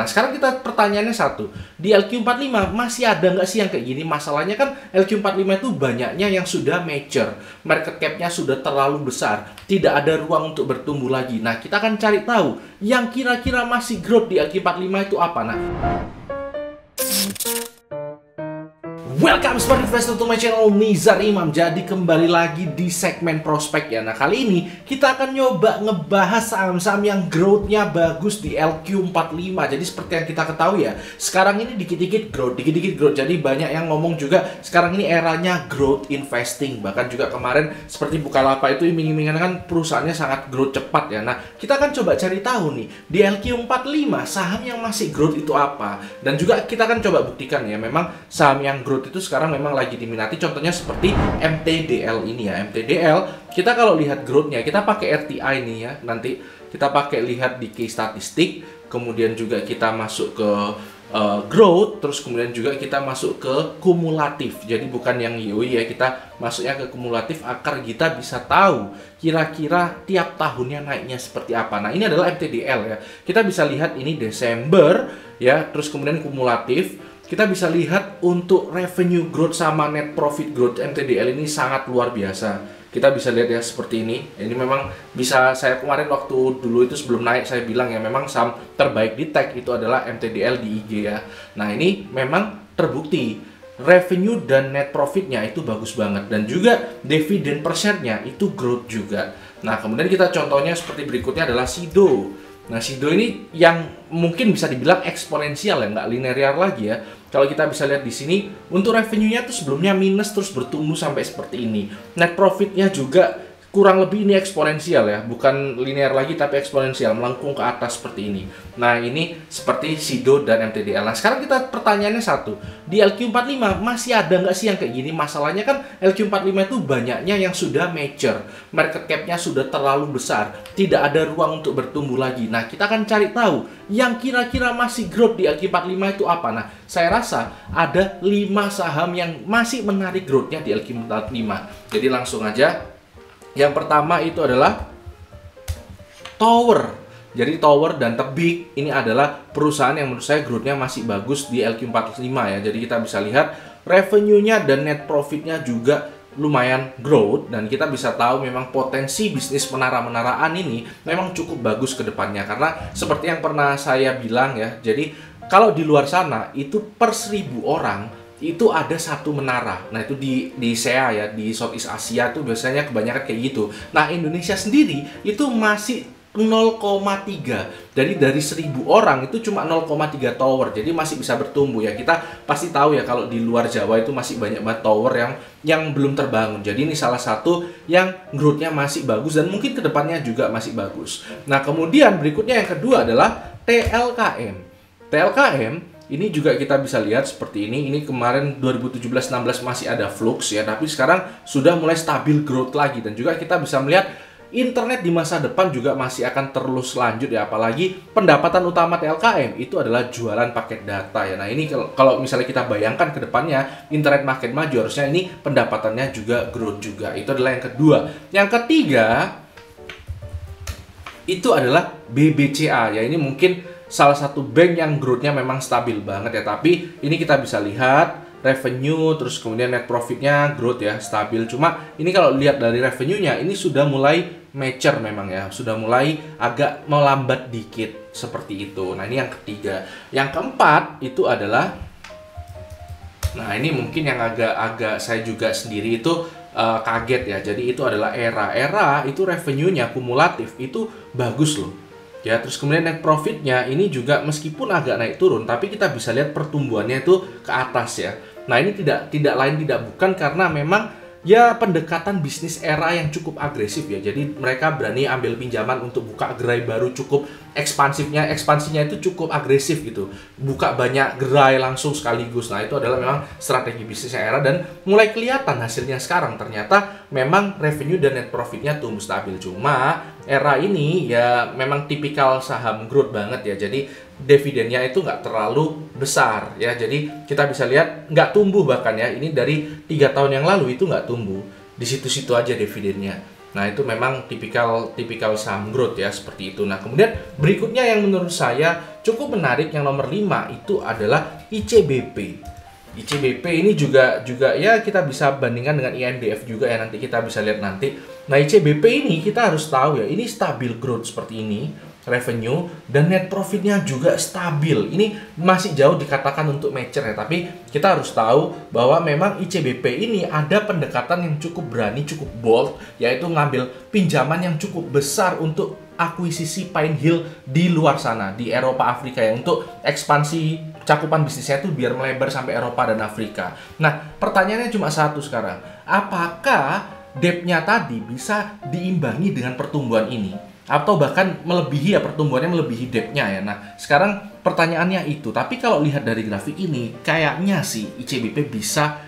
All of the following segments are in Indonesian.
Nah, sekarang kita pertanyaannya satu, di LQ45 masih ada nggak sih yang kayak gini? Masalahnya kan LQ45 itu banyaknya yang sudah mature, market cap-nya sudah terlalu besar, tidak ada ruang untuk bertumbuh lagi. Nah, kita akan cari tahu yang kira-kira masih growth di LQ45 itu apa. Nah, welcome Smart Investor to my channel, Nizar Imam. Jadi kembali lagi di segmen prospek ya. Nah, kali ini kita akan nyoba ngebahas saham-saham yang growth-nya bagus di LQ45. Jadi seperti yang kita ketahui ya, sekarang ini dikit-dikit growth, dikit-dikit growth. Jadi banyak yang ngomong juga sekarang ini eranya growth investing. Bahkan juga kemarin seperti Bukalapak itu iming-imingan kan perusahaannya sangat growth cepat ya. Nah, kita akan coba cari tahu nih di LQ45 saham yang masih growth itu apa. Dan juga kita akan coba buktikan ya, memang saham yang growth itu sekarang memang lagi diminati. Contohnya seperti MTDL ini ya. MTDL kita kalau lihat growth-nya, kita pakai RTI nih ya. Nanti kita pakai lihat di key statistik, kemudian juga kita masuk ke growth, terus kemudian juga kita masuk ke kumulatif. Jadi bukan yang YOY ya, kita masuknya ke kumulatif agar kita bisa tahu kira-kira tiap tahunnya naiknya seperti apa. Nah, ini adalah MTDL ya. Kita bisa lihat ini Desember ya, terus kemudian kumulatif. Kita bisa lihat untuk revenue growth sama net profit growth MTDL ini sangat luar biasa. Kita bisa lihat ya seperti ini. Ini memang bisa, saya kemarin waktu dulu itu sebelum naik saya bilang ya, memang saham terbaik di tech itu adalah MTDL di IG ya. Nah, ini memang terbukti revenue dan net profitnya itu bagus banget, dan juga dividen per share-nya itu growth juga. Nah, kemudian kita contohnya seperti berikutnya adalah Sido. Nah, Sido ini yang mungkin bisa dibilang eksponensial ya, nggak linear lagi ya. Kalau kita bisa lihat di sini, untuk revenue-nya tuh sebelumnya minus terus bertumbuh sampai seperti ini. Net profit-nya juga kurang lebih ini eksponensial ya, bukan linear lagi tapi eksponensial, melengkung ke atas seperti ini. Nah, ini seperti Sido dan MTDL. Nah, sekarang kita pertanyaannya satu, di LQ45 masih ada nggak sih yang kayak gini? Masalahnya kan LQ45 itu banyaknya yang sudah mature, market cap-nya sudah terlalu besar, tidak ada ruang untuk bertumbuh lagi. Nah, kita akan cari tahu yang kira-kira masih growth di LQ45 itu apa. Nah, saya rasa ada 5 saham yang masih menarik growth-nya di LQ45. Jadi langsung aja. Yang pertama itu adalah Tower. Jadi Tower dan Tebik ini adalah perusahaan yang menurut saya growth-nya masih bagus di LQ45 ya. Jadi kita bisa lihat revenue-nya dan net profit-nya juga lumayan growth, dan kita bisa tahu memang potensi bisnis menara-menaraan ini memang cukup bagus ke depannya. Karena seperti yang pernah saya bilang ya, jadi kalau di luar sana itu per 1000 orang itu ada satu menara. Nah, itu di SEA ya, di Southeast Asia tuh biasanya kebanyakan kayak gitu. Nah, Indonesia sendiri itu masih 0,3. Jadi dari 1000 orang itu cuma 0,3 tower. Jadi masih bisa bertumbuh ya. Kita pasti tahu ya kalau di luar Jawa itu masih banyak banget tower yang belum terbangun. Jadi ini salah satu yang growth-nya masih bagus dan mungkin kedepannya juga masih bagus. Nah, kemudian berikutnya yang kedua adalah TLKM. TLKM ini juga kita bisa lihat seperti ini. Ini kemarin 2017-16 masih ada flux ya, tapi sekarang sudah mulai stabil growth lagi. Dan juga kita bisa melihat internet di masa depan juga masih akan terus lanjut ya. Apalagi pendapatan utama TLKM itu adalah jualan paket data ya. Nah, ini kalau misalnya kita bayangkan ke depannya internet makin maju, harusnya ini pendapatannya juga growth juga. Itu adalah yang kedua. Yang ketiga itu adalah BBCA ya. Ini mungkin salah satu bank yang growth-nya memang stabil banget ya, tapi ini kita bisa lihat revenue, terus kemudian net profit-nya growth ya, stabil. Cuma ini kalau lihat dari revenue-nya ini sudah mulai mature memang ya, sudah mulai agak melambat dikit seperti itu. Nah, ini yang ketiga. Yang keempat itu adalah, nah ini mungkin yang agak saya juga sendiri itu kaget ya. Jadi itu adalah Era itu revenue-nya kumulatif itu bagus loh ya. Terus kemudian net profitnya ini juga meskipun agak naik turun, tapi kita bisa lihat pertumbuhannya itu ke atas ya. Nah, ini tidak lain tidak bukan karena memang ya pendekatan bisnis Era yang cukup agresif ya. Jadi mereka berani ambil pinjaman untuk buka gerai baru, cukup ekspansinya itu cukup agresif gitu. Buka banyak gerai langsung sekaligus. Nah, itu adalah memang strategi bisnisnya Era, dan mulai kelihatan hasilnya sekarang. Ternyata memang revenue dan net profitnya tumbuh stabil. Cuma Era ini ya memang tipikal saham growth banget ya. Jadi dividennya itu nggak terlalu besar ya. Jadi kita bisa lihat nggak tumbuh bahkan ya. Ini dari 3 tahun yang lalu itu nggak tumbuh. Di situ-situ aja dividennya. Nah, itu memang tipikal saham growth ya, seperti itu. Nah, kemudian berikutnya yang menurut saya cukup menarik yang nomor 5 itu adalah ICBP. ICBP ini juga ya kita bisa bandingkan dengan INDF juga ya, nanti kita bisa lihat nanti. Nah, ICBP ini kita harus tahu ya, ini stabil growth seperti ini, revenue dan net profitnya juga stabil. Ini masih jauh dikatakan untuk mature ya, tapi kita harus tahu bahwa memang ICBP ini ada pendekatan yang cukup berani, cukup bold, yaitu ngambil pinjaman yang cukup besar untuk akuisisi Pine Hill di luar sana, di Eropa, Afrika ya, untuk ekspansi cakupan bisnisnya itu biar melebar sampai Eropa dan Afrika. Nah, pertanyaannya cuma satu sekarang. Apakah debt-nya tadi bisa diimbangi dengan pertumbuhan ini? Atau bahkan melebihi ya, pertumbuhannya melebihi debt-nya ya. Nah, sekarang pertanyaannya itu. Tapi kalau lihat dari grafik ini, kayaknya sih ICBP bisa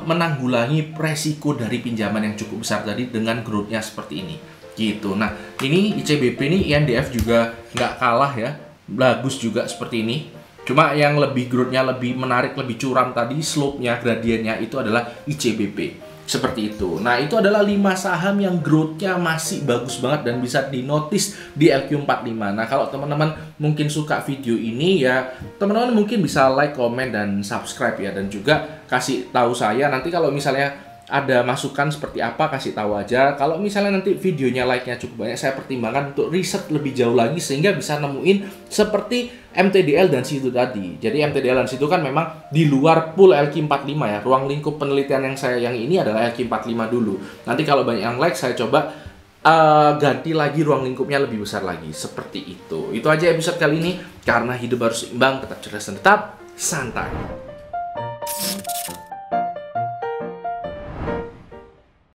menanggulangi resiko dari pinjaman yang cukup besar tadi dengan growth-nya seperti ini. Gitu. Nah, ini ICBP ini INDF juga nggak kalah ya. Bagus juga seperti ini. Cuma yang lebih growth-nya lebih menarik, lebih curam tadi, slope-nya, gradiennya itu adalah ICBP. Seperti itu. Nah, itu adalah 5 saham yang growth-nya masih bagus banget dan bisa dinotis di LQ45. Nah, kalau teman-teman mungkin suka video ini ya, teman-teman mungkin bisa like, comment, dan subscribe ya. Dan juga kasih tahu saya nanti kalau misalnya ada masukan seperti apa, kasih tahu aja. Kalau misalnya nanti videonya like-nya cukup banyak, saya pertimbangkan untuk riset lebih jauh lagi sehingga bisa nemuin seperti MTDL dan situ tadi. Jadi MTDL dan situ kan memang di luar pool LQ45 ya. Ruang lingkup penelitian yang ini adalah LQ45 dulu. Nanti kalau banyak yang like, saya coba ganti lagi ruang lingkupnya lebih besar lagi. Seperti itu. Itu aja episode kali ini. Karena hidup harus seimbang, tetap cerdas dan tetap santai.